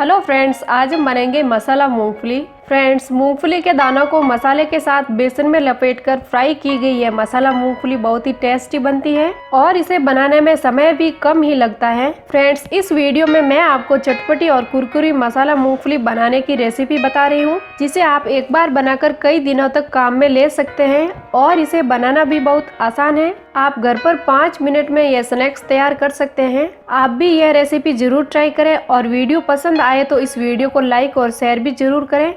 Hello friends, आज हम बनाएंगे मसाला मूंगफली। फ्रेंड्स, मूंगफली के दानों को मसाले के साथ बेसन में लपेटकर फ्राई की गई है मसाला मूंगफली बहुत ही टेस्टी बनती है और इसे बनाने में समय भी कम ही लगता है। फ्रेंड्स, इस वीडियो में मैं आपको चटपटी और कुरकुरी मसाला मूंगफली बनाने की रेसिपी बता रही हूँ, जिसे आप एक बार बनाकर कई दिनों तक काम में ले सकते हैं और इसे बनाना भी बहुत आसान है। आप घर पर 5 मिनट में यह स्नैक्स तैयार कर सकते हैं। आप भी यह रेसिपी जरूर ट्राई करें और वीडियो पसंद आए तो इस वीडियो को लाइक और शेयर भी जरूर करें।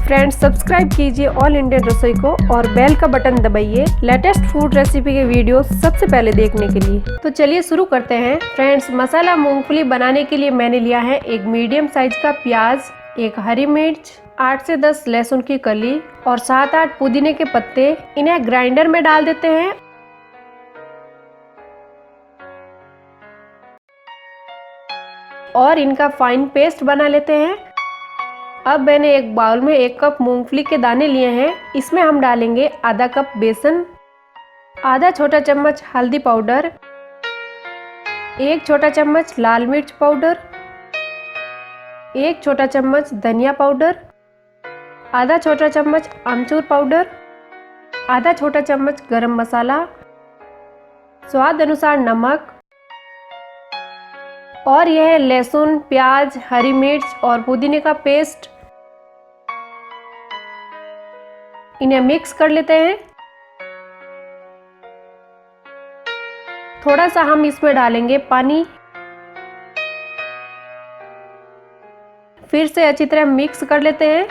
फ्रेंड्स, सब्सक्राइब कीजिए ऑल इंडियन रसोई को और बेल का बटन दबाइए लेटेस्ट फूड रेसिपी के वीडियो सबसे पहले देखने के लिए। तो चलिए शुरू करते हैं। फ्रेंड्स, मसाला मूंगफली बनाने के लिए मैंने लिया है एक मीडियम साइज का प्याज, एक हरी मिर्च, 8 से 10 लहसुन की कली और 7-8 पुदीने के पत्ते। इन्हें ग्राइंडर में डाल देते हैं और इनका फाइन पेस्ट बना लेते हैं। अब मैंने एक बाउल में 1 कप मूंगफली के दाने लिए हैं। इसमें हम डालेंगे आधा कप बेसन, आधा छोटा चम्मच हल्दी पाउडर, 1 छोटा चम्मच लाल मिर्च पाउडर, 1 छोटा चम्मच धनिया पाउडर, आधा छोटा चम्मच आमचूर पाउडर, आधा छोटा चम्मच गरम मसाला, स्वाद अनुसार नमक और यह लहसुन, प्याज, हरी मिर्च और पुदीने का पेस्ट। इन्हें मिक्स कर लेते हैं। थोड़ा सा हम इसमें डालेंगे पानी। फिर से अच्छी तरह मिक्स कर लेते हैं।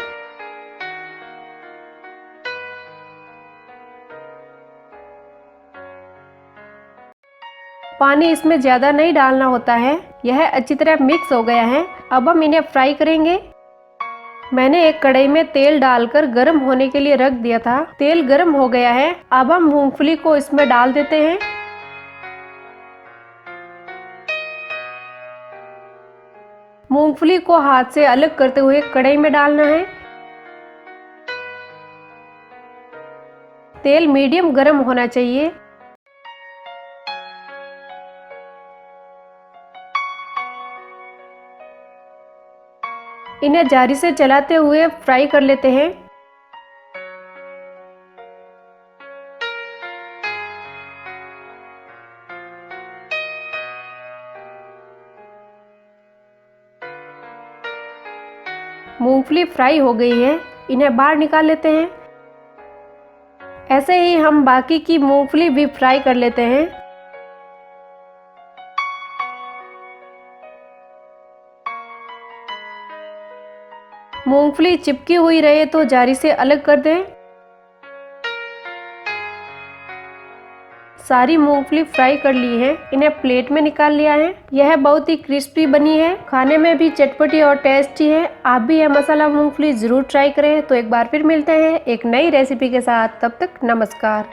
पानी इसमें ज़्यादा नहीं डालना होता है। यह अच्छी तरह मिक्स हो गया है। अब हम इन्हें फ्राई करेंगे। मैंने एक कढ़ाई में तेल डालकर गर्म होने के लिए रख दिया था। तेल गर्म हो गया है। अब हम मूंगफली को इसमें डाल देते हैं। मूंगफली को हाथ से अलग करते हुए कढ़ाई में डालना है। तेल मीडियम गर्म होना चाहिए। इन्हें जारी से चलाते हुए फ्राई कर लेते हैं। मूंगफली फ्राई हो गई है। इन्हें बाहर निकाल लेते हैं। ऐसे ही हम बाकी की मूंगफली भी फ्राई कर लेते हैं। मूंगफली चिपकी हुई रहे तो जारी से अलग कर दें। सारी मूंगफली फ्राई कर ली है। इन्हें प्लेट में निकाल लिया है। यह बहुत ही क्रिस्पी बनी है, खाने में भी चटपटी और टेस्टी है। आप भी यह मसाला मूंगफली जरूर ट्राई करें। तो एक बार फिर मिलते हैं एक नई रेसिपी के साथ। तब तक नमस्कार।